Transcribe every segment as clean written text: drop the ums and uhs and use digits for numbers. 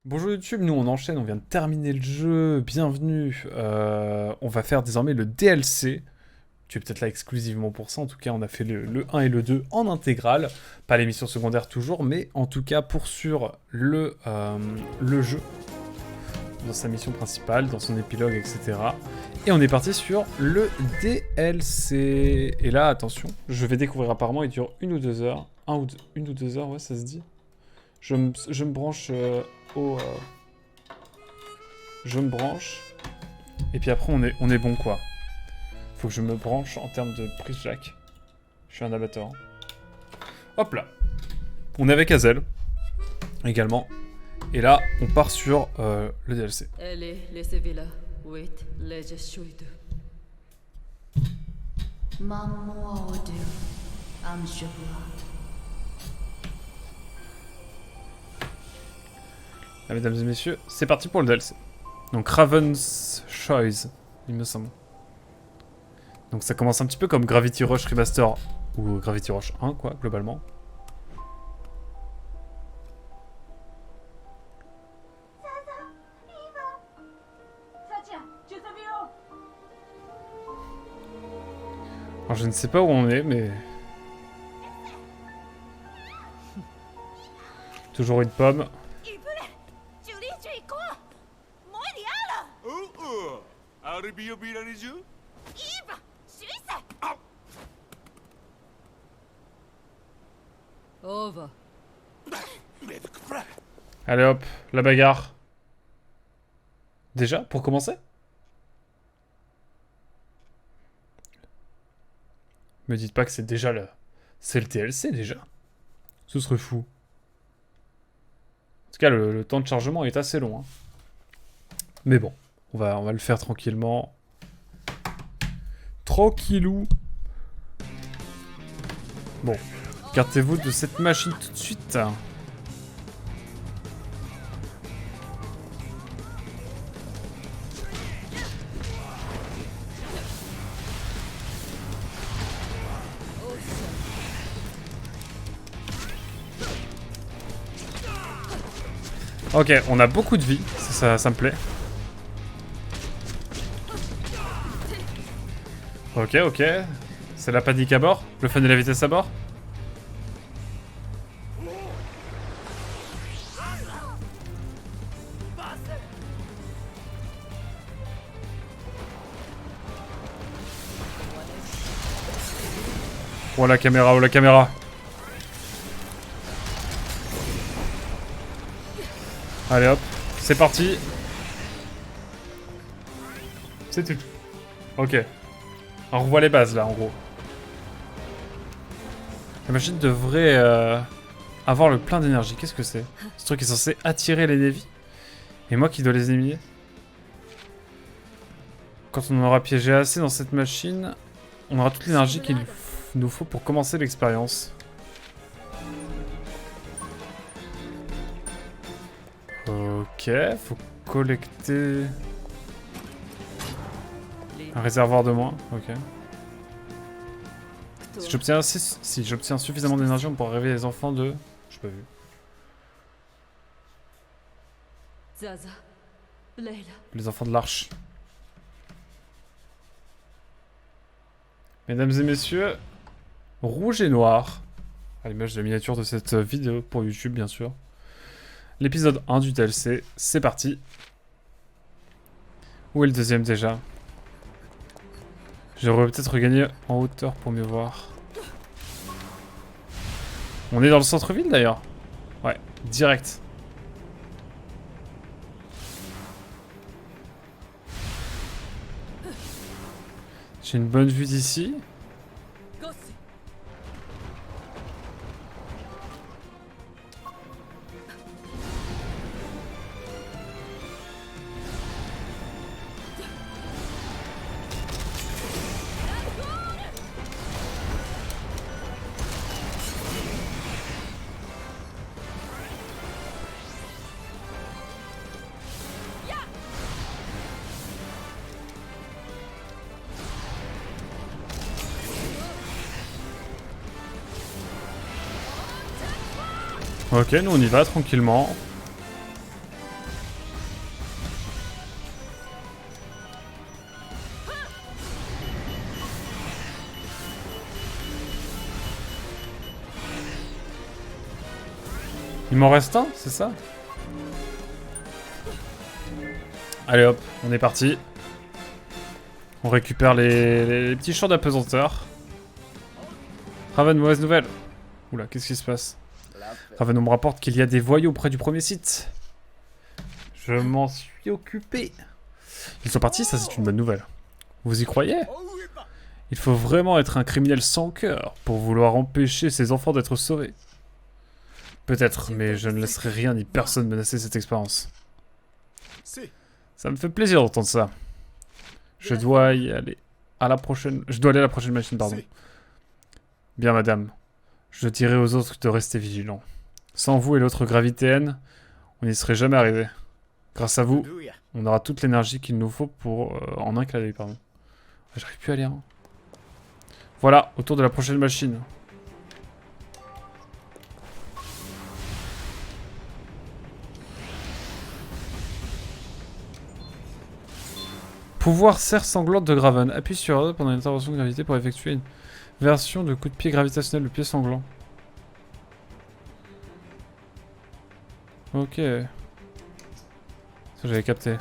Bonjour YouTube, nous on enchaîne, on vient de terminer le jeu, bienvenue. On va faire désormais le DLC. Tu es peut-être là exclusivement pour ça, en tout cas on a fait le 1 et le 2 en intégrale. Pas les missions secondaires toujours, mais en tout cas pour sur le jeu. Dans sa mission principale, dans son épilogue, etc. Et on est parti sur le DLC. Et là, attention, je vais découvrir apparemment, il dure 1 ou 2 heures. Une ou deux heures, ouais ça se dit. Je me branche au... je me branche. Et puis après, on est bon, quoi. Faut que je me branche en termes de prise jack. Je suis un abatteur. Hop là. On est avec Hazel. Également. Et là, on part sur le DLC. Là, mesdames et messieurs, c'est parti pour le DLC. Donc Raven's Choice, il me semble. Donc ça commence un petit peu comme Gravity Rush Remaster, ou Gravity Rush 1, quoi, globalement. Alors je ne sais pas où on est, mais... Toujours une pomme. Allez hop, la bagarre. Déjà, pour commencer? Me dites pas que c'est déjà le... C'est le DLC déjà. Ce serait fou. En tout cas, le temps de chargement est assez long. Hein. Mais bon, on va le faire tranquillement. Tranquillou. Bon, écartez-vous de cette machine tout de suite. Ok, on a beaucoup de vie, ça me plaît. Ok, ok. C'est la panique à bord? Le fun et la vitesse à bord? Oh la caméra, oh la caméra. Allez hop, c'est parti. C'est tout. Ok. On revoit les bases là en gros. La machine devrait avoir le plein d'énergie. Qu'est-ce que c'est? Ce truc est censé attirer les Navy. Et moi qui dois les éliminer. Quand on aura piégé assez dans cette machine, on aura toute l'énergie qu'il nous faut pour commencer l'expérience. Ok, faut collecter un réservoir de moins. Ok. Si j'obtiens suffisamment d'énergie, on pourra réveiller les enfants de... J'ai pas vu. Les enfants de l'arche. Mesdames et messieurs, rouge et noir. À l'image de la miniature de cette vidéo pour YouTube, bien sûr. L'épisode 1 du DLC, c'est parti. Où est le deuxième déjà? J'aurais peut-être regagné en hauteur pour mieux voir. On est dans le centre-ville d'ailleurs. Ouais, direct. J'ai une bonne vue d'ici. Ok, nous on y va tranquillement. Il m'en reste un, c'est ça? Allez hop, on est parti. On récupère les petits champs d'apesanteur. Raven, mauvaise nouvelle. Oula, qu'est-ce qui se passe? Raven, on me rapporte qu'il y a des voyous près du premier site. Je m'en suis occupé. Ils sont partis, ça c'est une bonne nouvelle. Vous y croyez? Il faut vraiment être un criminel sans cœur pour vouloir empêcher ces enfants d'être sauvés. Peut-être, mais je ne laisserai rien ni personne menacer cette expérience. Ça me fait plaisir d'entendre ça. Je dois y aller à la prochaine... Je dois aller à la prochaine machine, pardon. Bien, madame. Je dirai aux autres de rester vigilants. Sans vous et l'autre gravitéenne, on n'y serait jamais arrivé. Grâce à vous, on aura toute l'énergie qu'il nous faut pour... en un clin d'œil, pardon. J'arrive plus à lire. Hein. Voilà, autour de la prochaine machine. Pouvoir serre sanglante de Graven. Appuie sur R2 pendant une intervention de gravité pour effectuer une version de coup de pied gravitationnel de pied sanglant. Ok. Ça j'avais capté.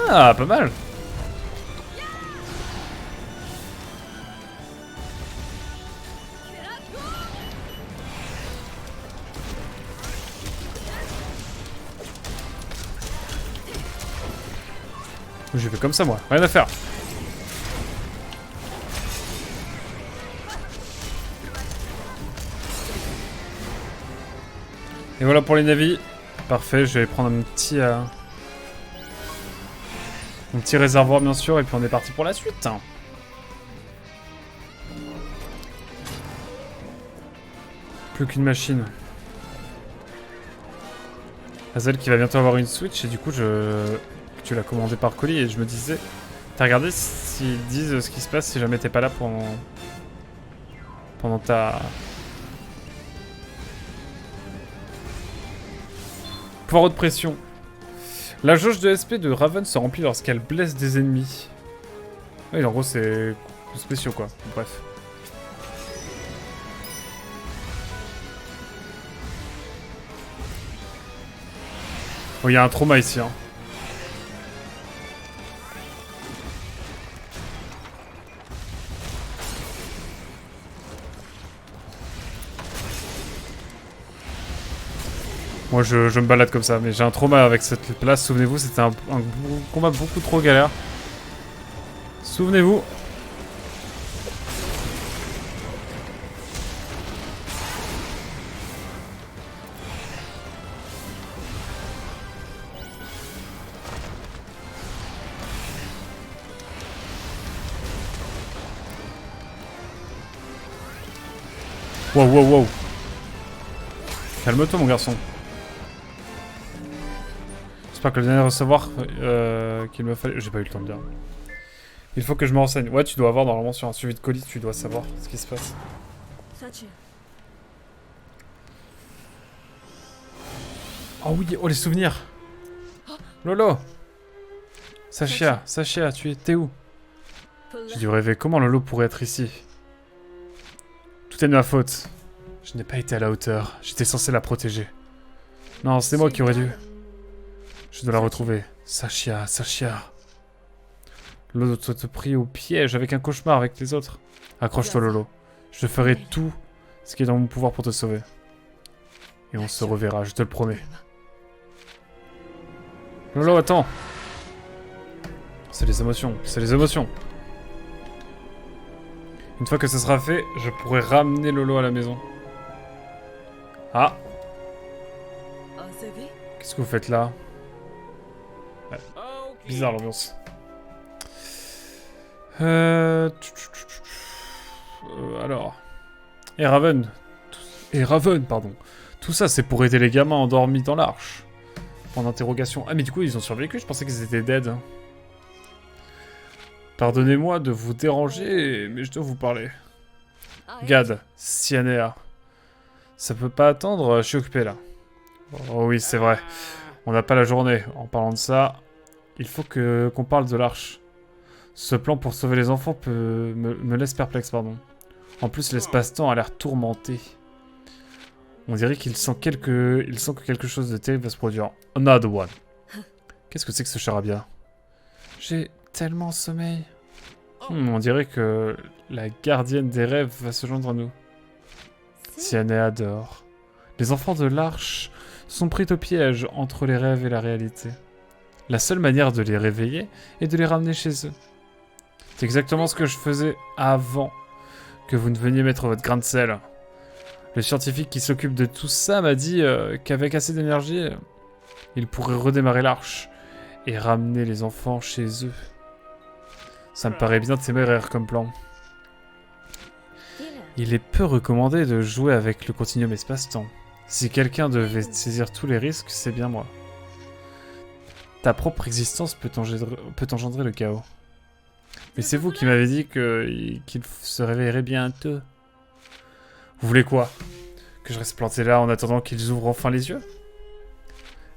Ah, pas mal. J'ai fait comme ça moi, rien à faire. Et voilà pour les navis. Parfait, je vais prendre un petit... mon petit réservoir bien sûr, et puis on est parti pour la suite. Plus qu'une machine. Hazel qui va bientôt avoir une Switch, et du coup tu l'as commandé par colis, et je me disais... T'as regardé s'ils disent ce qui se passe si jamais t'es pas là pendant ta... Poireau de pression. La jauge de SP de Raven se remplit lorsqu'elle blesse des ennemis. Oui, en gros, c'est spéciaux, quoi. Bref. Oh, il y a un trauma ici, hein. Moi je me balade comme ça, mais j'ai un trauma avec cette place, souvenez-vous, c'était un combat beaucoup trop galère. Souvenez-vous. Wow, wow, wow. Calme-toi mon garçon. J'espère que le dernier recevoir qu'il me fallait... J'ai pas eu le temps de dire. Il faut que je me renseigne. Ouais, tu dois avoir normalement sur un suivi de colis, tu dois savoir ce qui se passe. Oh oui, oh les souvenirs. Lolo. Sashia, tu étais où? J'ai dû rêver, comment Lolo pourrait être ici? Tout est de ma faute. Je n'ai pas été à la hauteur, j'étais censé la protéger. Non, c'est moi qui aurais dû. Je dois la retrouver. Sashia. Lolo te pris au piège avec un cauchemar avec les autres. Accroche-toi Lolo. Je ferai tout ce qui est dans mon pouvoir pour te sauver. Et on se reverra, je te le promets. Lolo, attends. C'est les émotions, Une fois que ce sera fait, je pourrai ramener Lolo à la maison. Ah. Qu'est-ce que vous faites là? Ouais. Bizarre l'ambiance. Alors. Et Raven, pardon. Tout ça, c'est pour aider les gamins endormis dans l'arche. En interrogation. Ah, mais du coup, ils ont survécu. Je pensais qu'ils étaient dead. Pardonnez-moi de vous déranger, mais je dois vous parler. Gad, Cyanea. Ça peut pas attendre, je suis occupé là. Oh oui, c'est vrai. On n'a pas la journée. En parlant de ça, il faut qu'on parle de l'arche. Ce plan pour sauver les enfants me laisse perplexe, pardon. En plus, l'espace-temps a l'air tourmenté. On dirait qu'il sent que quelque chose de terrible va se produire. Another one. Qu'est-ce que c'est que ce charabia? J'ai tellement sommeil. On dirait que la gardienne des rêves va se joindre à nous. Cyanea dort. Les enfants de l'Arche sont pris au piège entre les rêves et la réalité. La seule manière de les réveiller est de les ramener chez eux. C'est exactement ce que je faisais avant que vous ne veniez mettre votre grain de sel. Le scientifique qui s'occupe de tout ça m'a dit qu'avec assez d'énergie, il pourrait redémarrer l'Arche et ramener les enfants chez eux. Ça me paraît bien téméraire comme plan. Il est peu recommandé de jouer avec le continuum espace-temps. Si quelqu'un devait saisir tous les risques, c'est bien moi. Ta propre existence peut engendrer le chaos. Mais c'est vous qui m'avez dit qu'il se réveillerait bientôt. Vous voulez quoi? Que je reste planté là en attendant qu'ils ouvrent enfin les yeux?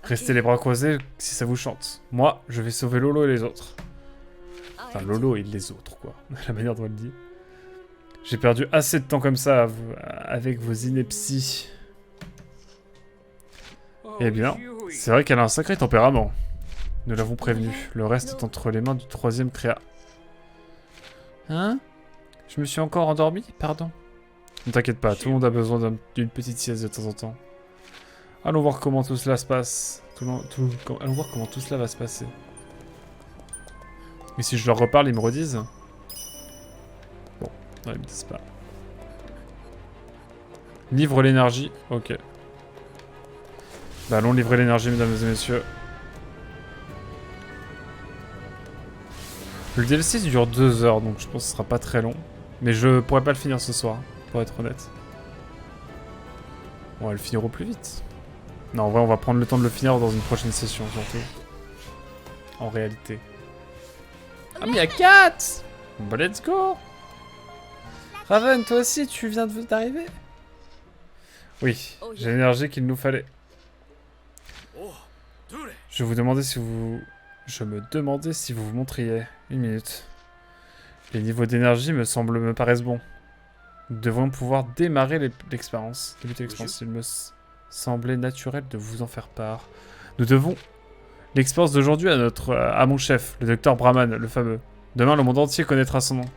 Restez les bras croisés si ça vous chante. Moi, je vais sauver Lolo et les autres. Enfin, Lolo et les autres, quoi. La manière dont elle dit. J'ai perdu assez de temps comme ça avec vos inepties. Eh bien, c'est vrai qu'elle a un sacré tempérament. Nous l'avons prévenu. Le reste est entre les mains du troisième créa. Hein? Je me suis encore endormi? Pardon. Ne t'inquiète pas, tout le monde a besoin d'une petite sieste de temps en temps. Allons voir comment tout cela se passe. Allons voir comment tout cela va se passer. Et si je leur reparle, ils me redisent? Bon, non, ils me disent pas. Livre l'énergie, ok. Bah allons livrer l'énergie, mesdames et messieurs. Le DLC dure 2 heures, donc je pense que ce sera pas très long. Mais je pourrais pas le finir ce soir, pour être honnête. On va le finir au plus vite. Non, en vrai, on va prendre le temps de le finir dans une prochaine session, surtout. En réalité. Ah, mais il y a 4! Bon, let's go! Raven, toi aussi, tu viens d'arriver? Oui, j'ai l'énergie qu'il nous fallait. Je me demandais si vous vous montriez. Une minute. Les niveaux d'énergie me paraissent bons. Nous devons pouvoir démarrer l'expérience. Débuter l'expérience. Il me semblait naturel de vous en faire part. Nous devons l'expérience d'aujourd'hui à mon chef, le docteur Brahman, le fameux. Demain, le monde entier connaîtra son nom.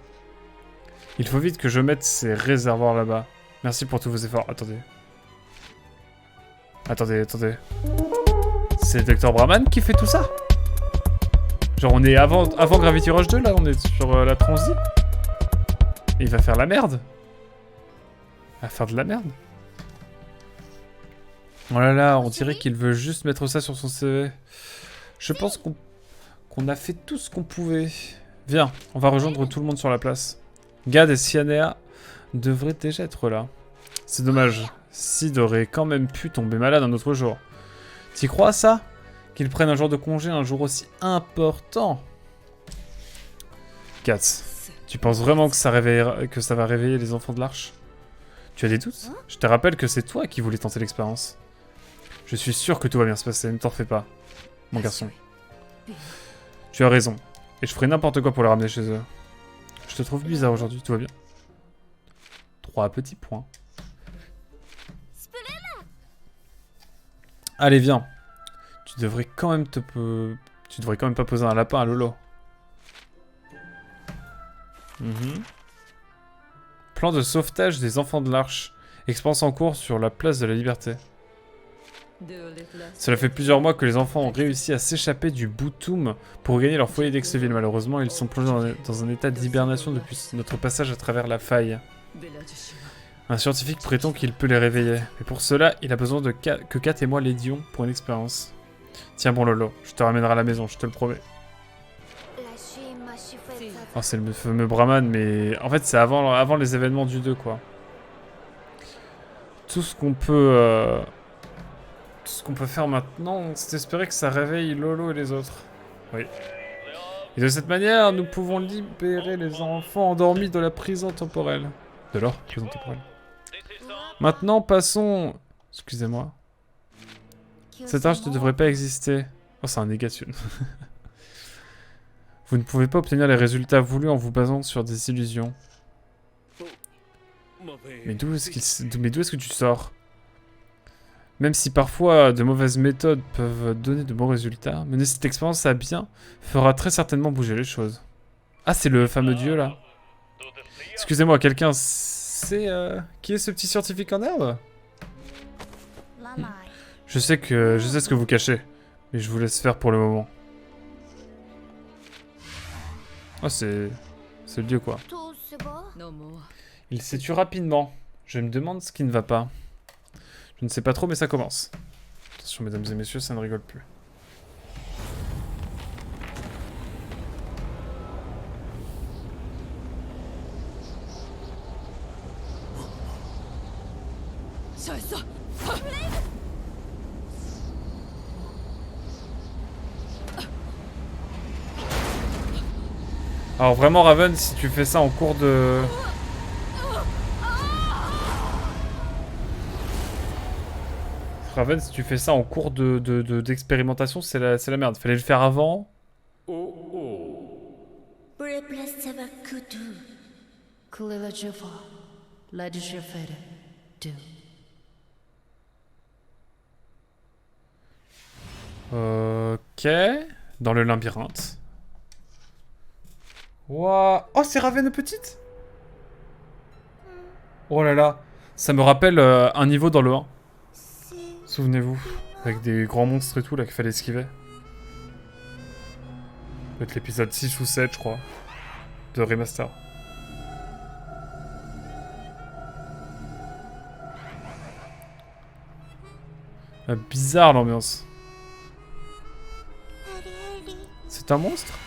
Il faut vite que je mette ces réservoirs là-bas. Merci pour tous vos efforts. Attendez. Attendez. C'est le docteur Brahman qui fait tout ça? Genre on est avant Gravity Rush 2 là, on est sur la transi. Et il va faire la merde. Il va faire de la merde. Oh là là, on dirait qu'il veut juste mettre ça sur son CV. Je pense qu'on a fait tout ce qu'on pouvait. Viens, on va rejoindre tout le monde sur la place. Gad et Cyanea devraient déjà être là. C'est dommage. Sid aurait quand même pu tomber malade un autre jour. T'y crois ça? Qu'ils prennent un jour de congé un jour aussi important? Katz, tu penses vraiment que ça va réveiller les enfants de l'Arche? Tu as des doutes? Je te rappelle que c'est toi qui voulais tenter l'expérience. Je suis sûr que tout va bien se passer, ne t'en fais pas, mon garçon. Tu as raison, et je ferai n'importe quoi pour les ramener chez eux. Je te trouve bizarre aujourd'hui, tout va bien? 3 petits points. Allez, viens. Tu devrais quand même pas poser un lapin à Lolo. Plan de sauvetage des enfants de l'Arche. Expérience en cours sur la place de la Liberté. Cela fait plusieurs mois que les enfants ont réussi à s'échapper du Boutoum pour gagner leur foyer d'Exeville. Malheureusement, ils sont plongés dans un état d'hibernation depuis notre passage à travers la faille. Un scientifique prétend qu'il peut les réveiller. Mais pour cela, il a besoin que Kat et moi l'aidions pour une expérience. Tiens bon Lolo, je te ramènerai à la maison, je te le promets. Oh, c'est le fameux Brahman, mais en fait c'est avant les événements du 2 quoi. Tout ce qu'on peut faire maintenant, c'est espérer que ça réveille Lolo et les autres. Oui. Et de cette manière, nous pouvons libérer les enfants endormis de la prison temporelle. De leur prison temporelle. Maintenant, passons... Excusez-moi. Cette arche ne devrait pas exister. Oh, c'est un négation. Vous ne pouvez pas obtenir les résultats voulus en vous basant sur des illusions. Mais d'où est-ce que tu sors? Même si parfois de mauvaises méthodes peuvent donner de bons résultats, mener cette expérience à bien fera très certainement bouger les choses. Ah, c'est le fameux dieu là. Excusez-moi, quelqu'un sait qui est ce petit scientifique en herbe? Je sais ce que vous cachez, mais je vous laisse faire pour le moment. Ah, c'est le dieu quoi. Il s'est tué rapidement. Je me demande ce qui ne va pas. Je ne sais pas trop, mais ça commence. Attention, mesdames et messieurs, ça ne rigole plus. Alors vraiment, Raven, si tu fais ça en cours de... Raven, si tu fais ça en cours d'expérimentation, c'est la merde. Fallait le faire avant. Ok. Dans le labyrinthe. Waouh. Oh, c'est Raven petite. Oh là là. Ça me rappelle un niveau dans le 1. Souvenez-vous. Avec des grands monstres et tout, là, qu'il fallait esquiver. Peut-être l'épisode 6 ou 7, je crois. De Remaster. Bizarre, l'ambiance. C'est un monstre?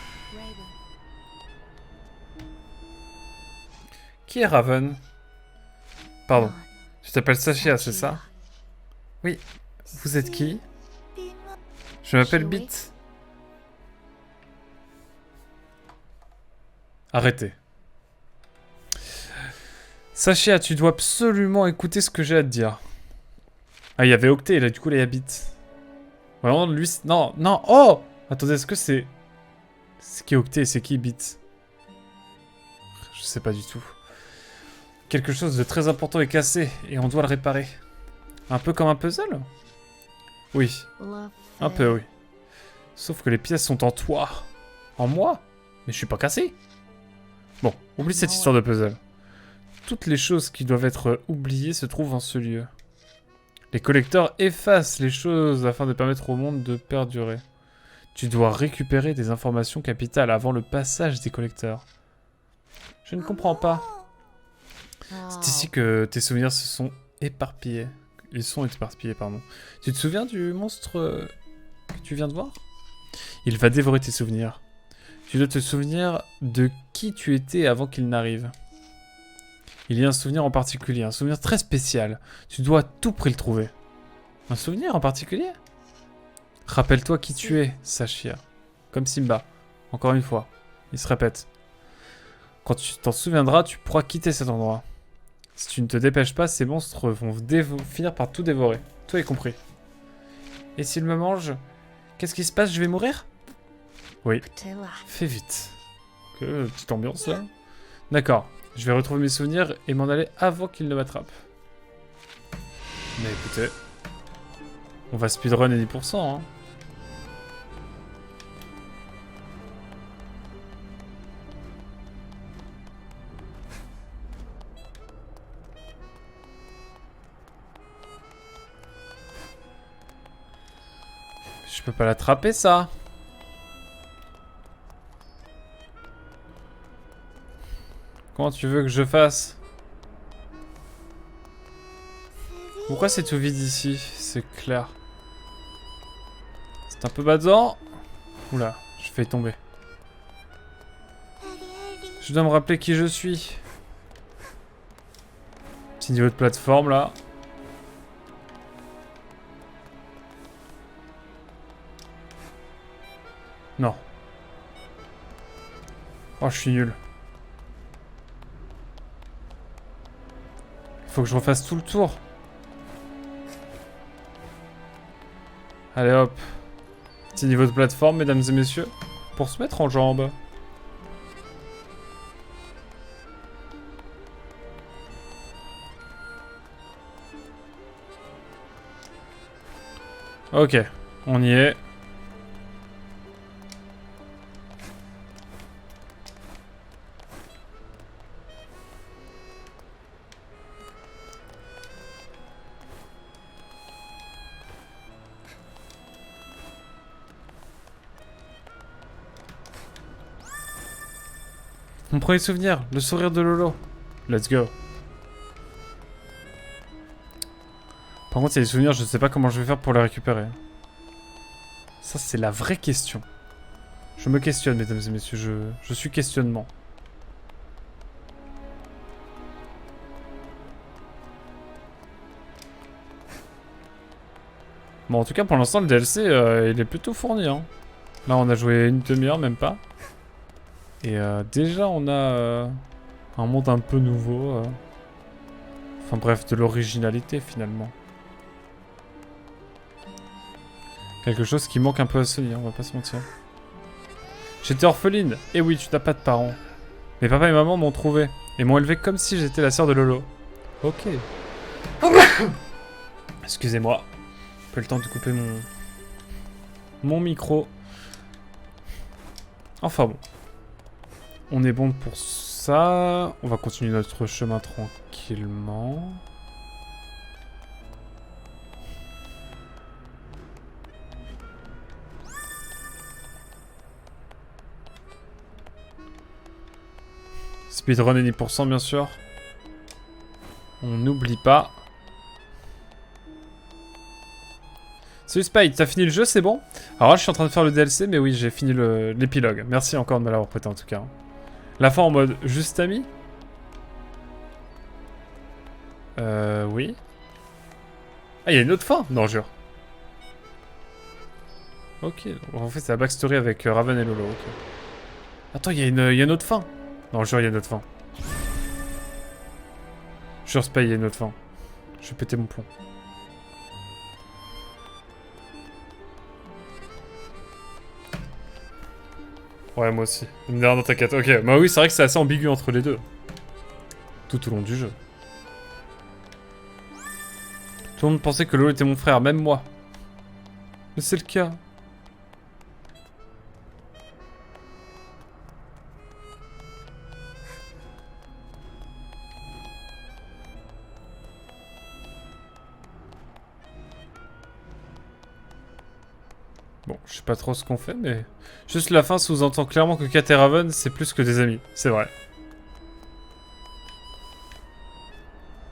Qui est Raven? Pardon. Tu t'appelles Sashia, c'est ça? Oui. Vous êtes qui? Je m'appelle Bit. Arrêtez. Sashia, tu dois absolument écouter ce que j'ai à te dire. Ah, il y avait Octet, là, du coup, là, il y a Bit. Vraiment, lui... Non, non, oh! Attendez, est-ce que c'est... C'est qui Octet et c'est qui Bit? Je sais pas du tout. Quelque chose de très important est cassé, et on doit le réparer. Un peu comme un puzzle? Oui. Un peu, oui. Sauf que les pièces sont en toi. En moi? Mais je suis pas cassé. Bon, oublie cette histoire de puzzle. Toutes les choses qui doivent être oubliées se trouvent en ce lieu. Les collecteurs effacent les choses afin de permettre au monde de perdurer. Tu dois récupérer des informations capitales avant le passage des collecteurs. Je ne comprends pas. C'est ici que tes souvenirs se sont éparpillés. Ils sont éparpillés, pardon. Tu te souviens du monstre que tu viens de voir? Il va dévorer tes souvenirs. Tu dois te souvenir de qui tu étais avant qu'il n'arrive. Il y a un souvenir en particulier, un souvenir très spécial. Tu dois à tout prix le trouver. Un souvenir en particulier? Rappelle-toi qui tu es, Sashia. Comme Simba. Encore une fois. Il se répète. Quand tu t'en souviendras, tu pourras quitter cet endroit. Si tu ne te dépêches pas, ces monstres vont finir par tout dévorer. Toi y compris. Et s'ils me mangent, qu'est-ce qui se passe? Je vais mourir? Oui. Fais vite. Petite ambiance là. D'accord. Je vais retrouver mes souvenirs et m'en aller avant qu'ils ne m'attrapent. Mais écoutez. On va speedrun à 10%, hein. Je peux pas l'attraper, ça. Comment tu veux que je fasse? Pourquoi c'est tout vide ici? C'est clair. C'est un peu badant. Oula, je fais tomber. Je dois me rappeler qui je suis. Petit niveau de plateforme, là. Non. Oh, je suis nul. Faut que je refasse tout le tour. Allez hop. Petit niveau de plateforme, mesdames et messieurs. Pour se mettre en jambes. Ok, on y est. Mon premier souvenir, le sourire de Lolo. Let's go. Par contre, il y a des souvenirs, je sais pas comment je vais faire pour les récupérer. Ça, c'est la vraie question. Je me questionne, mesdames et messieurs, je suis questionnement. Bon, en tout cas, pour l'instant, le DLC, il est plutôt fourni, hein. Là, on a joué une demi-heure, même pas. Et déjà, on a un monde un peu nouveau. Enfin bref, de l'originalité, finalement. Quelque chose qui manque un peu à Sony, hein, on va pas se mentir. J'étais orpheline. Eh oui, tu n'as pas de parents. Mais papa et maman m'ont trouvé. Et m'ont élevé comme si j'étais la sœur de Lolo. Ok. Excusez-moi. Pas le temps de couper mon micro. Enfin bon. On est bon pour ça. On va continuer notre chemin tranquillement. Speedrun et 10% bien sûr. On n'oublie pas. Salut Spike, t'as fini le jeu, c'est bon? Alors là, je suis en train de faire le DLC, mais oui, j'ai fini l'épilogue. Merci encore de me l'avoir prêté en tout cas. La fin en mode juste ami? Oui. Ah, il y a une autre fin? Non, jure. Ok, en fait, c'est la backstory avec Raven et Lolo, ok. Attends, il y a une autre fin? Non, jure, il y a une autre fin. Jure, Spike, il y a une autre fin. Je vais péter mon plomb. Ouais, moi aussi. Non, t'inquiète. Ok, bah oui, c'est vrai que c'est assez ambigu entre les deux. Tout au long du jeu. Tout le monde pensait que Lolo était mon frère, même moi. Mais c'est le cas. Bon, je sais pas trop ce qu'on fait, mais... Juste la fin sous-entend clairement que Kat et Raven, c'est plus que des amis. C'est vrai.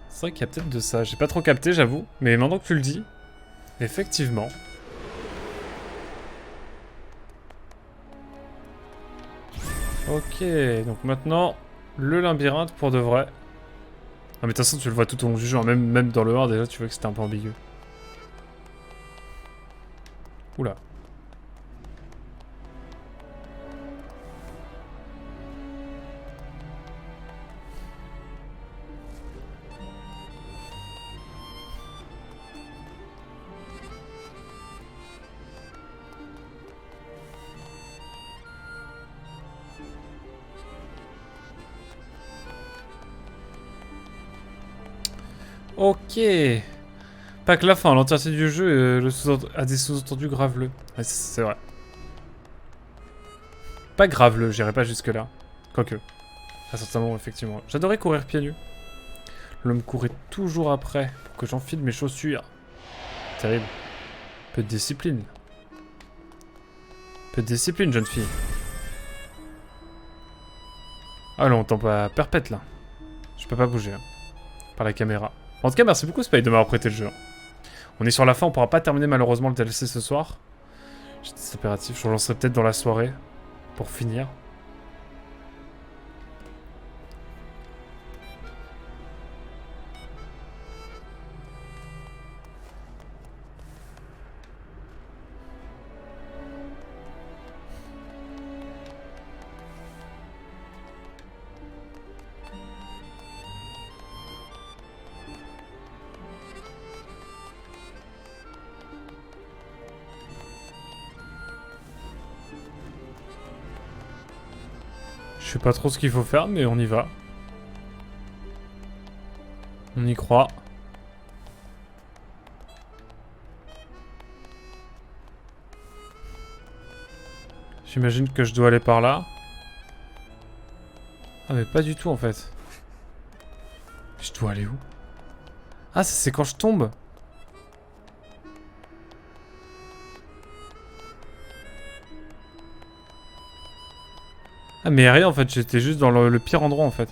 C'est vrai qu'il y a peut-être de ça. J'ai pas trop capté, j'avoue. Mais maintenant que tu le dis, effectivement. Ok, donc maintenant, le labyrinthe pour de vrai. Ah mais de toute façon, tu le vois tout au long du jeu. Hein. Même dans le 1, déjà, tu vois que c'était un peu ambigu. Oula. Ok. Pas que la fin, l'entièreté du jeu a des sous-entendus graveleux. Ouais, c'est vrai. Pas graveleux, j'irai pas jusque là. Quoique. À certains moments, effectivement. J'adorais courir pieds nus. L'homme courait toujours après pour que j'enfile mes chaussures. Terrible. Peu de discipline. Peu de discipline, jeune fille. Ah là, on tombe pas perpète là. Je peux pas bouger. Hein. Par la caméra. En tout cas, merci beaucoup Spike de m'avoir prêté le jeu. On est sur la fin, on pourra pas terminer malheureusement le DLC ce soir. C'est impératif, je relancerai peut-être dans la soirée. Pour finir. Je sais pas trop ce qu'il faut faire, mais on y va. On y croit. J'imagine que je dois aller par là. Ah mais pas du tout en fait. Je dois aller où? Ah ça c'est quand je tombe. Ah mais rien en fait, j'étais juste dans le pire endroit en fait.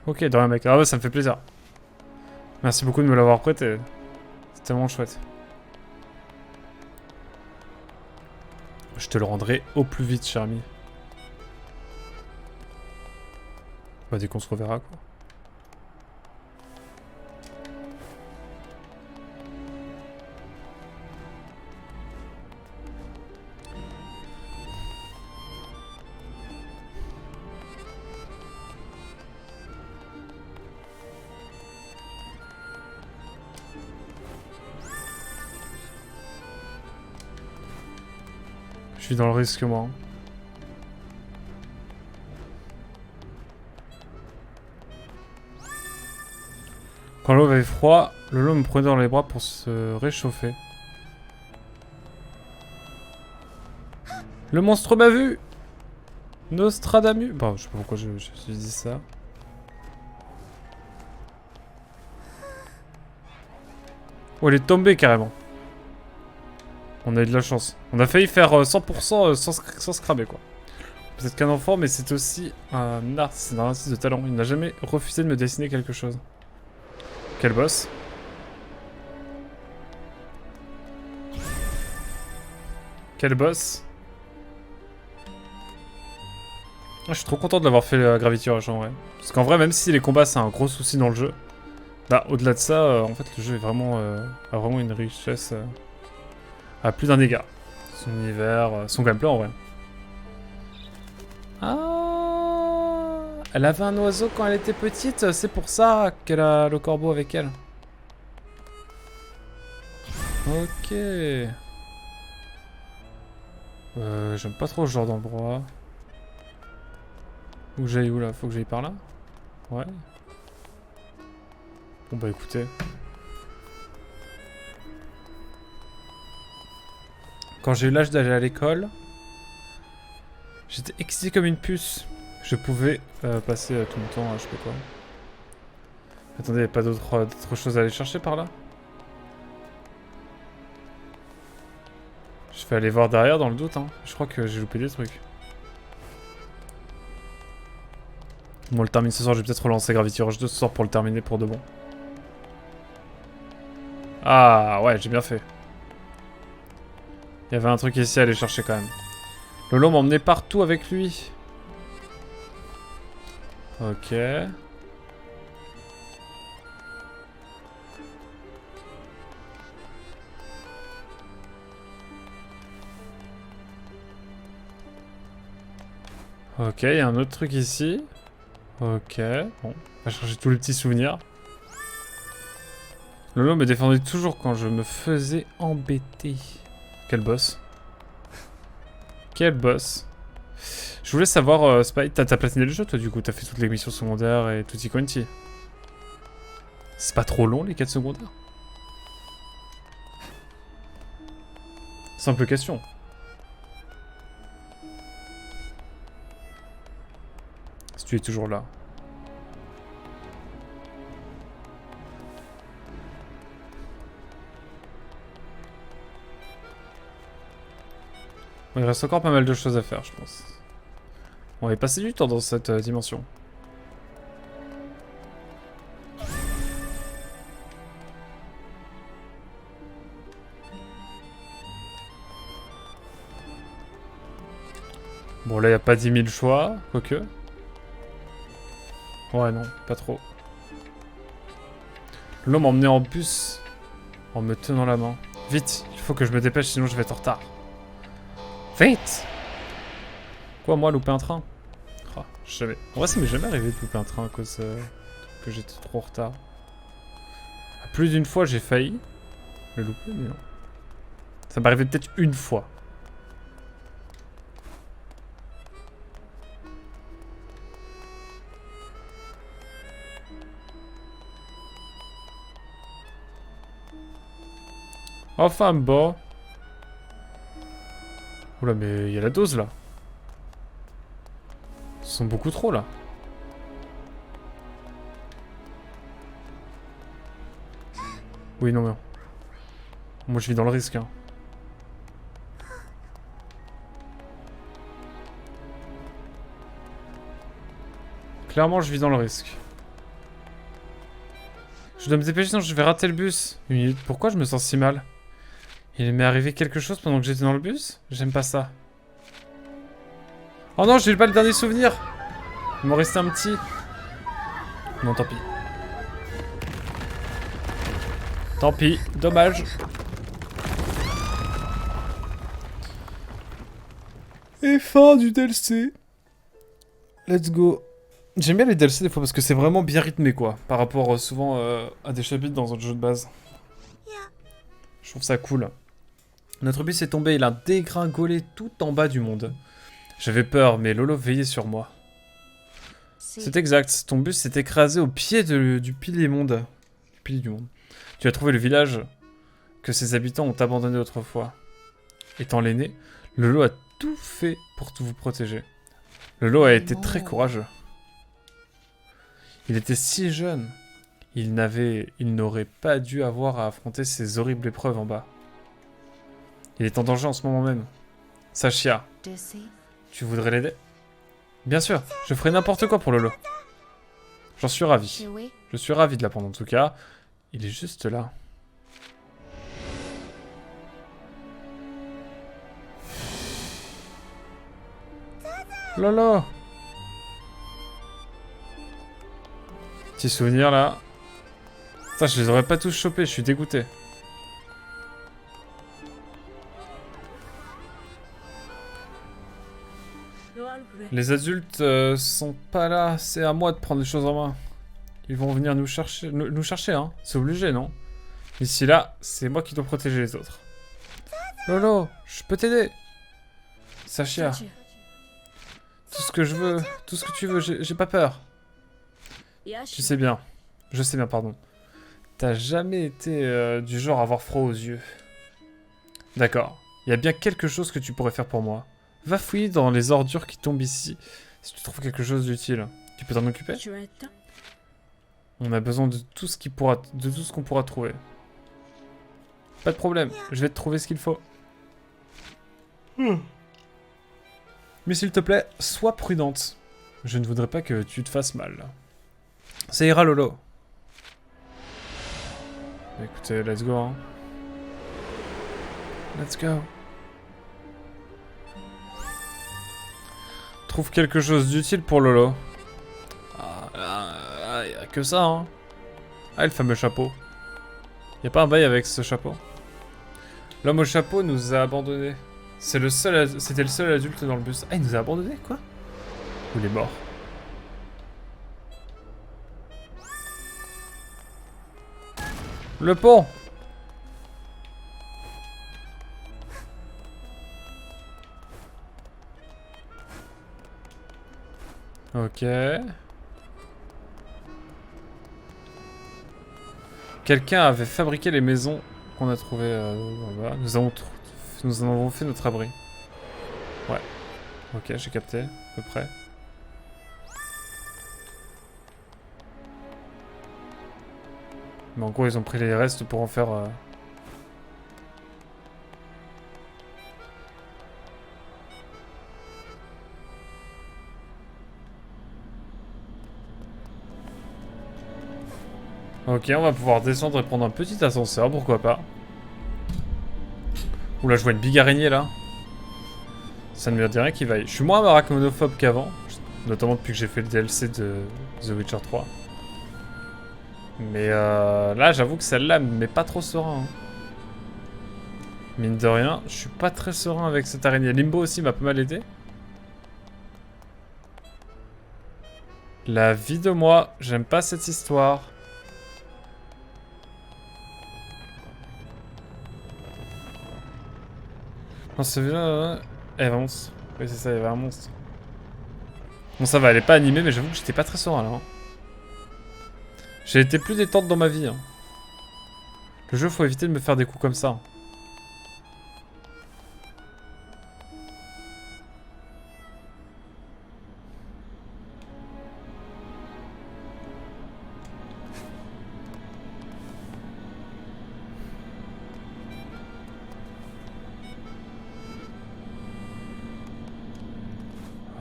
Ok, de rien mec. Ah ouais ça me fait plaisir. Merci beaucoup de me l'avoir prêté. C'est tellement chouette. Je te le rendrai au plus vite cher ami. Bah dès qu'on se reverra quoi. Je suis dans le risque moi. Hein. Quand l'eau avait froid, le loup me prenait dans les bras pour se réchauffer. Le monstre m'a vu! Nostradamus. Bon, je sais pas pourquoi je dis ça. Oh, elle est tombée carrément. On a eu de la chance. On a failli faire 100% sans scraber quoi. Peut-être qu'un enfant, mais c'est aussi un artiste de talent. Il n'a jamais refusé de me dessiner quelque chose. Quel boss? Quel boss? Ah, je suis trop content de l'avoir fait la Gravity Rush en vrai. Parce qu'en vrai, même si les combats c'est un gros souci dans le jeu, bah au-delà de ça, en fait le jeu est vraiment, a vraiment une richesse à plus d'un égard. Son univers, son gameplay en vrai. Ah, elle avait un oiseau quand elle était petite, c'est pour ça qu'elle a le corbeau avec elle. Ok. J'aime pas trop ce genre d'endroit. Où j'aille où là? Faut que j'aille par là? Ouais. Bon bah écoutez. Quand j'ai eu l'âge d'aller à l'école, j'étais excité comme une puce. Je pouvais passer tout le temps, je sais pas quoi. Attendez, y'a pas d'autre chose à aller chercher par là? Je vais aller voir derrière dans le doute, hein. Je crois que j'ai loupé des trucs. Bon, on le termine ce soir, je vais peut-être relancer Gravity Rush 2 ce soir pour le terminer pour de bon. Ah, ouais, j'ai bien fait. Il y avait un truc ici à aller chercher quand même. Lolo m'emmenait partout avec lui. Ok. Ok, il y a un autre truc ici. Ok, bon. On va chercher tous les petits souvenirs. Lolo me défendait toujours quand je me faisais embêter. Quel boss? Quel boss? Je voulais savoir, Spy, t'as platiné le jeu toi du coup? T'as fait toutes les missions secondaires et tutti quanti. C'est pas trop long les quêtes secondaires? Simple question. Si tu es toujours là. Il reste encore pas mal de choses à faire, je pense. On va y passer du temps dans cette dimension. Bon, là, il n'y a pas 10 000 choix, quoique. Ouais, non, pas trop. L'homme m'a emmené en bus en me tenant la main. Vite, il faut que je me dépêche, sinon je vais être en retard. Vite! Quoi, moi, louper un train? Ah, jamais. En vrai, ça m'est jamais arrivé de louper un train à cause que j'étais trop en retard. Plus d'une fois, j'ai failli le louper, mais non. Ça m'est arrivé peut-être une fois. Enfin, bon. Oula, mais il y a la dose, là. Ils sont beaucoup trop, là. Oui, non, mais... Moi, je vis dans le risque, hein. Clairement, je vis dans le risque. Je dois me dépêcher, sinon je vais rater le bus. Une minute, pourquoi je me sens si mal? Il m'est arrivé quelque chose pendant que j'étais dans le bus? J'aime pas ça. Oh non, j'ai pas le dernier souvenir. Il m'en restait un petit. Non, tant pis. Tant pis, dommage. Et fin du DLC. Let's go. J'aime bien les DLC des fois parce que c'est vraiment bien rythmé quoi. Par rapport souvent à des chapitres dans un jeu de base. Je trouve ça cool. Notre bus est tombé, il a dégringolé tout en bas du monde. J'avais peur, mais Lolo veillait sur moi. C'est exact, ton bus s'est écrasé au pied du pilier monde. Du pilier du monde. Tu as trouvé le village que ses habitants ont abandonné autrefois. Étant l'aîné, Lolo a tout fait pour vous protéger. Lolo a été très courageux. Il était si jeune. Il n'aurait pas dû avoir à affronter ces horribles épreuves en bas. Il est en danger en ce moment même. Sashia, tu voudrais l'aider? Bien sûr, je ferai n'importe quoi pour Lolo. J'en suis ravi. Je suis ravi de l'apprendre en tout cas. Il est juste là. Lolo! Petit souvenir là. Putain, je les aurais pas tous chopés, je suis dégoûté. Les adultes sont pas là, c'est à moi de prendre les choses en main. Ils vont venir nous chercher, hein. C'est obligé, non? Ici là, c'est moi qui dois protéger les autres. Lolo, je peux t'aider. Sashia. Tout ce que je veux, tout ce que tu veux, j'ai pas peur. Tu sais bien. Je sais bien, pardon. T'as jamais été du genre à avoir froid aux yeux. D'accord. Il y a bien quelque chose que tu pourrais faire pour moi. Va fouiller dans les ordures qui tombent ici. Si tu trouves quelque chose d'utile, tu peux t'en occuper? On a besoin de tout ce qu'on pourra trouver. Pas de problème, je vais te trouver ce qu'il faut. Mais s'il te plaît, sois prudente. Je ne voudrais pas que tu te fasses mal. Ça ira, Lolo. Écoutez, let's go, hein. Let's go. Trouve quelque chose d'utile pour Lolo. Ah, y a que ça, hein. Ah, le fameux chapeau. Y a pas un bail avec ce chapeau? L'homme au chapeau nous a abandonnés. C'était le seul adulte dans le bus. Ah, il nous a abandonnés, quoi? Ou il est mort? Le pont! Ok. Quelqu'un avait fabriqué les maisons qu'on a trouvées là-bas. Nous en avons fait notre abri. Ouais. Ok, j'ai capté, à peu près. Mais en gros, ils ont pris les restes pour en faire... Ok, on va pouvoir descendre et prendre un petit ascenseur, pourquoi pas. Oula, je vois une big araignée là. Ça ne me dit rien qui vaille. Je suis moins arachnophobe qu'avant, notamment depuis que j'ai fait le DLC de The Witcher 3. Mais là, j'avoue que celle-là me met pas trop serein. Hein. Mine de rien, je suis pas très serein avec cette araignée. Limbo aussi m'a pas mal aidé. La vie de moi, j'aime pas cette histoire. Non, celui-là, il y avait un monstre. Oui, c'est ça, il y avait un monstre. Bon, ça va, elle est pas animée, mais j'avoue que j'étais pas très serein là. Hein. J'ai été plus détente dans ma vie. Hein. Le jeu, faut éviter de me faire des coups comme ça.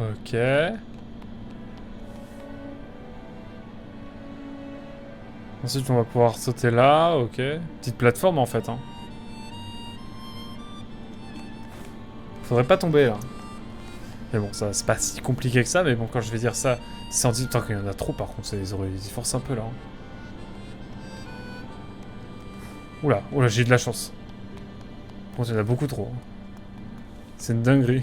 Ok. Ensuite, on va pouvoir sauter là. Ok. Petite plateforme, en fait. Hein. Faudrait pas tomber, là. Mais bon, ça c'est pas si compliqué que ça. Mais bon, quand je vais dire ça, c'est en disant... Tant qu'il y en a trop, par contre, ils forcent un peu, là. Hein. Oula, oula, j'ai eu de la chance. Par contre, il y en a beaucoup trop. Hein. C'est une dinguerie.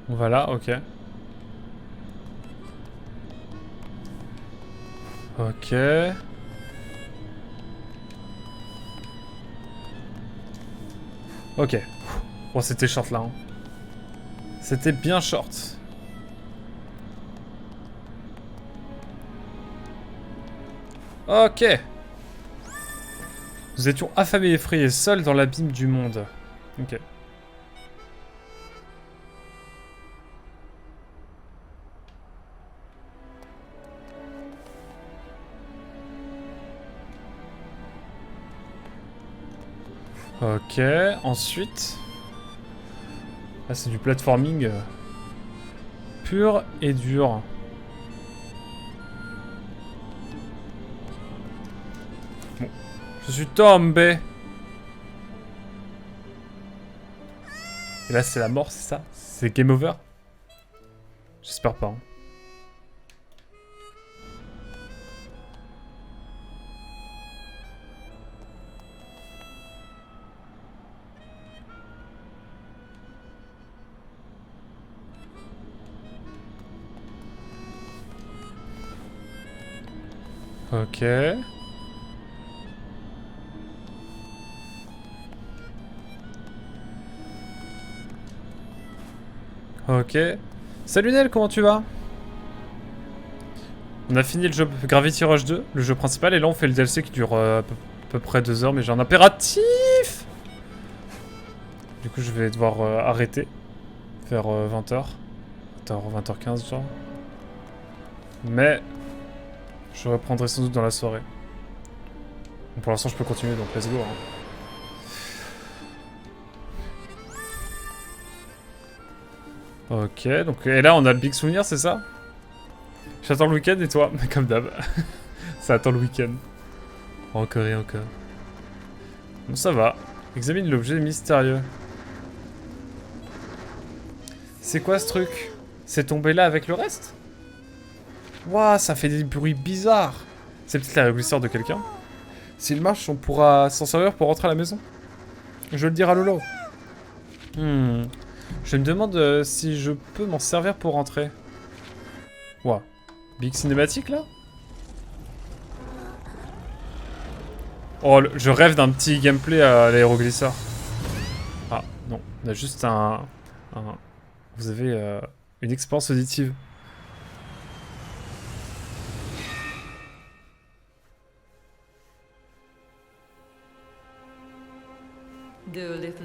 On va là, ok. Ok. Ok. Bon, c'était short là. Hein. C'était bien short. Ok. Nous étions affamés et effrayés, seuls dans l'abîme du monde. Ok. Ok, ensuite... Ah, c'est du platforming pur et dur. Bon, je suis tombé. Et là, c'est la mort, c'est ça? C'est game over? J'espère pas. Hein. Ok. Ok. Salut Nel, comment tu vas? On a fini le jeu Gravity Rush 2, le jeu principal, et là on fait le DLC qui dure à peu près 2 heures, mais j'ai un impératif. Du coup je vais devoir arrêter, vers 20h. 20h15 genre. Mais je reprendrai sans doute dans la soirée. Bon, pour l'instant je peux continuer, donc let's go. Hein. Ok, donc et là on a le big souvenir, c'est ça? J'attends le week-end et toi? Comme d'hab. Ça attend le week-end. Encore et encore. Bon ça va. Examine l'objet mystérieux. C'est quoi ce truc? C'est tombé là avec le reste? Ouah, ça fait des bruits bizarres. C'est peut-être la réglisseur de quelqu'un. S'il marche, on pourra s'en servir pour rentrer à la maison. Je vais le dire à Lolo. Je me demande si je peux m'en servir pour rentrer. Ouah. Big cinématique là? Oh, je rêve d'un petit gameplay à l'aéroglisseur. Ah, non. On a juste Vous avez une expérience auditive.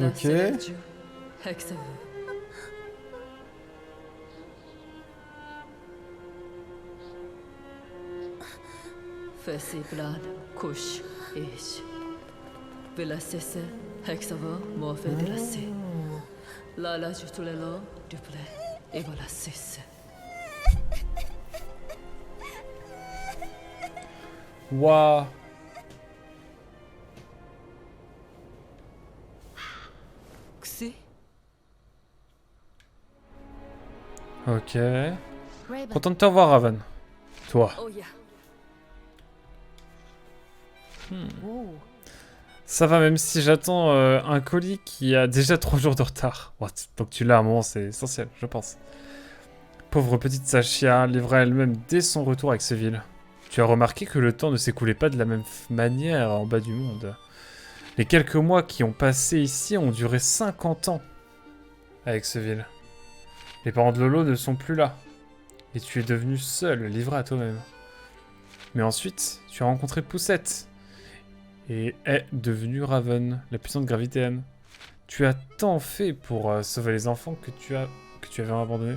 Ok. Festival Kush Ish. Villassese Hexava Morfedelasse. Lala Jutulelo Duple Evalassese. Waouh. Xi. Ok. Content de te revoir, Raven. Toi. Oh yeah. Ça va, même si j'attends un colis qui a déjà 3 jours de retard. What? Donc tu l'as à un moment, c'est essentiel, je pense. Pauvre petite Sashia, livrée à elle-même dès son retour avec Seville. Tu as remarqué que le temps ne s'écoulait pas de la même manière en bas du monde. Les quelques mois qui ont passé ici ont duré 50 ans avec Seville. Les parents de Lolo ne sont plus là. Et tu es devenu seul, livré à toi-même. Mais ensuite, tu as rencontré Poussette. Et est devenue Raven, la puissante gravitéenne. Tu as tant fait pour sauver les enfants que tu avais abandonné.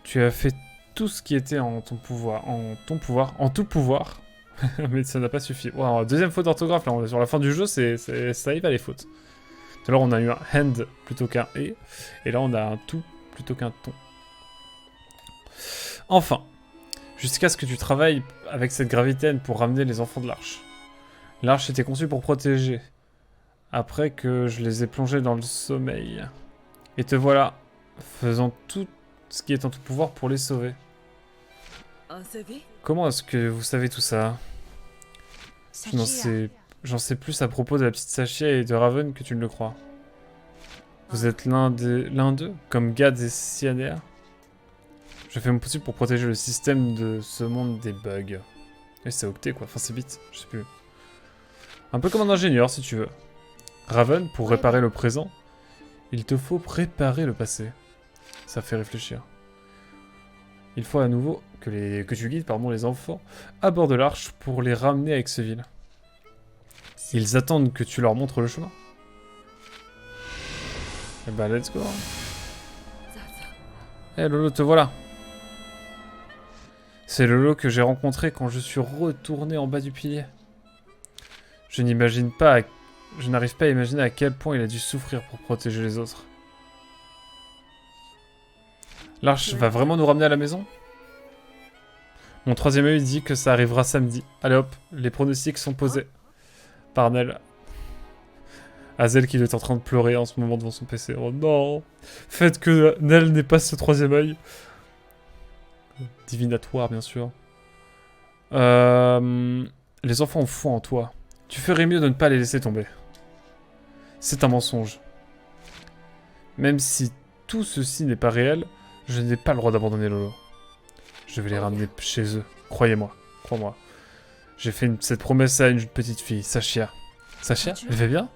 Tu as fait tout ce qui était en tout pouvoir. Mais ça n'a pas suffi. Wow, deuxième faute d'orthographe, là, on est sur la fin du jeu, ça y va les fautes. Tout à l'heure, on a eu un hand plutôt qu'un et là, on a un tout plutôt qu'un ton. Enfin, jusqu'à ce que tu travailles avec cette gravitaine pour ramener les enfants de l'arche. L'arche était conçue pour protéger, après que je les ai plongés dans le sommeil. Et te voilà, faisant tout ce qui est en ton pouvoir pour les sauver. Comment est-ce que vous savez tout ça? J'en sais plus à propos de la petite Sachia et de Raven que tu ne le crois. Vous êtes l'un d'eux, comme Gads et Cyanea? Je fais mon possible pour protéger le système de ce monde des bugs. Et c'est octet quoi, enfin c'est bit, je sais plus. Un peu comme un ingénieur si tu veux. Raven, pour réparer le présent, il te faut préparer le passé. Ça fait réfléchir. Il faut à nouveau que tu guides les enfants à bord de l'arche pour les ramener à Exeville. Ils attendent que tu leur montres le chemin. Eh bah let's go. Eh Lolo, te voilà. C'est Lolo que j'ai rencontré quand je suis retourné en bas du pilier. Je n'arrive pas à imaginer à quel point il a dû souffrir pour protéger les autres. L'arche va vraiment nous ramener à la maison? Mon troisième œil dit que ça arrivera samedi. Allez hop, les pronostics sont posés. Par Nel. Hazel qui est en train de pleurer en ce moment devant son PC. Oh non! Faites que Nel n'ait pas ce troisième œil. Divinatoire, bien sûr. Les enfants ont foi en toi. Tu ferais mieux de ne pas les laisser tomber. C'est un mensonge. Même si tout ceci n'est pas réel, je n'ai pas le droit d'abandonner Lolo. Je vais les ramener chez eux. Croyez-moi. Crois-moi. J'ai fait cette promesse à une petite fille, Sachia. Sachia? Elle va bien?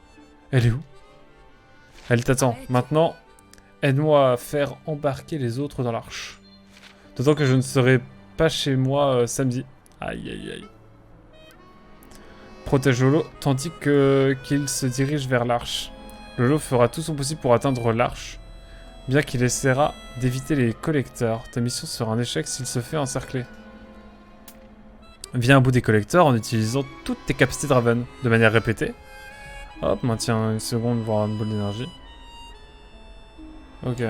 Elle est où? Elle t'attend. Maintenant, aide-moi à faire embarquer les autres dans l'arche. D'autant que je ne serai pas chez moi samedi. Aïe aïe aïe. Protège Lolo, tandis qu'il se dirige vers l'arche. Lolo fera tout son possible pour atteindre l'arche, bien qu'il essaiera d'éviter les collecteurs. Ta mission sera un échec s'il se fait encercler. Viens à bout des collecteurs en utilisant toutes tes capacités de Raven, de manière répétée. Hop, maintiens une seconde, voire une boule d'énergie. Ok.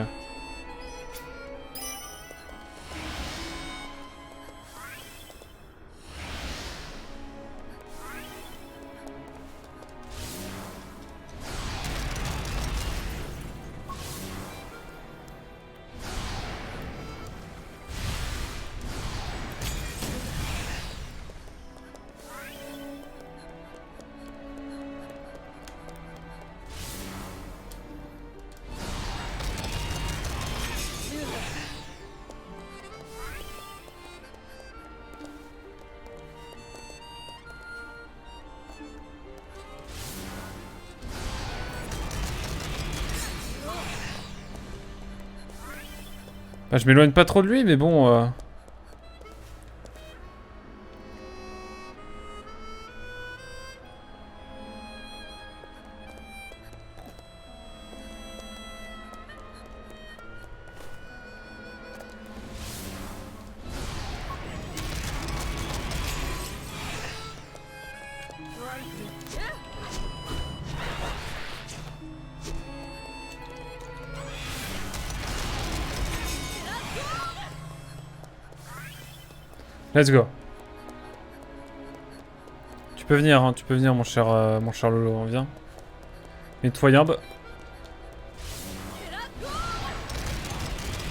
Bah, je m'éloigne pas trop de lui, mais bon... Let's go. Tu peux venir, hein, mon cher Lolo, viens. Mets-toi yimbe.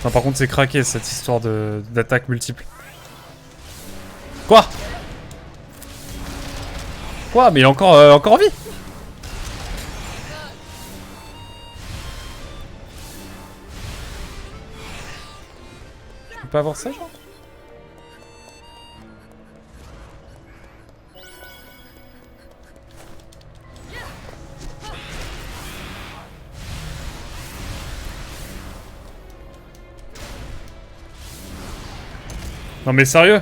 Non, par contre, c'est craqué cette histoire d'attaque multiple. Quoi? Quoi? Mais il est encore en vie? Je peux pas avoir ça, genre? Non mais sérieux?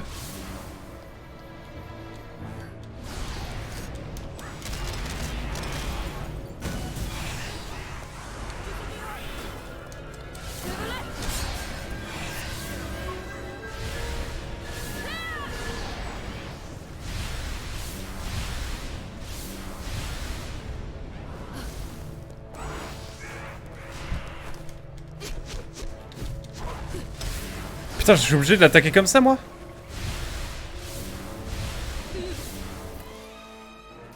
Putain, je suis obligé de l'attaquer comme ça, moi?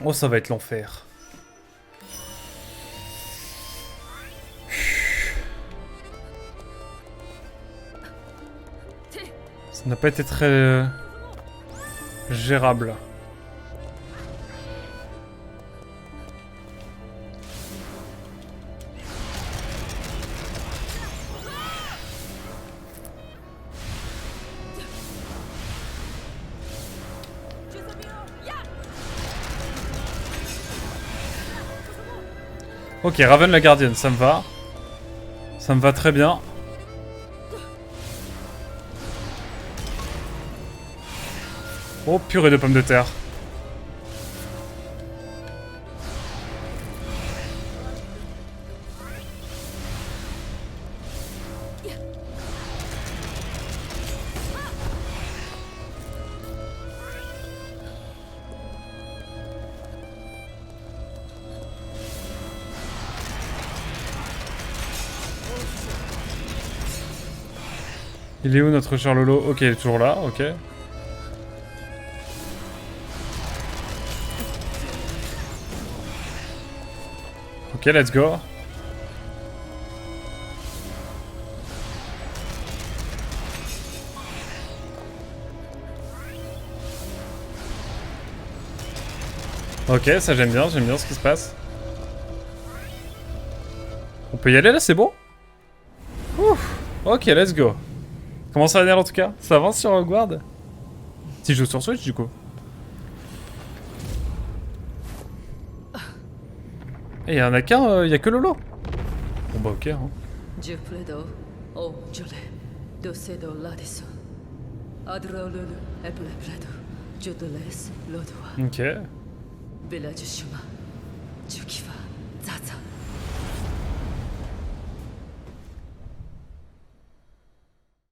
Oh, ça va être l'enfer. Ça n'a pas été très... gérable. Ok, Raven la gardienne, ça me va. Ça me va très bien. Oh, purée de pommes de terre. Il est où notre cher Lolo? Ok, il est toujours là, ok. Ok, let's go. Ok, ça j'aime bien ce qui se passe. On peut y aller là, c'est bon? Ouf. Ok, let's go. Comment ça va dire en tout cas? Ça avance sur Hogwarts? Si je joue sur Switch du coup. Et y'en a qu'un, y a que Lolo. Bon bah ok hein. Jupledo, O Jule, Dosedo Ladiso, Adraululu, Eplebledo, Judeles, Lodwa, Ok. Village Shuma, Jukiva.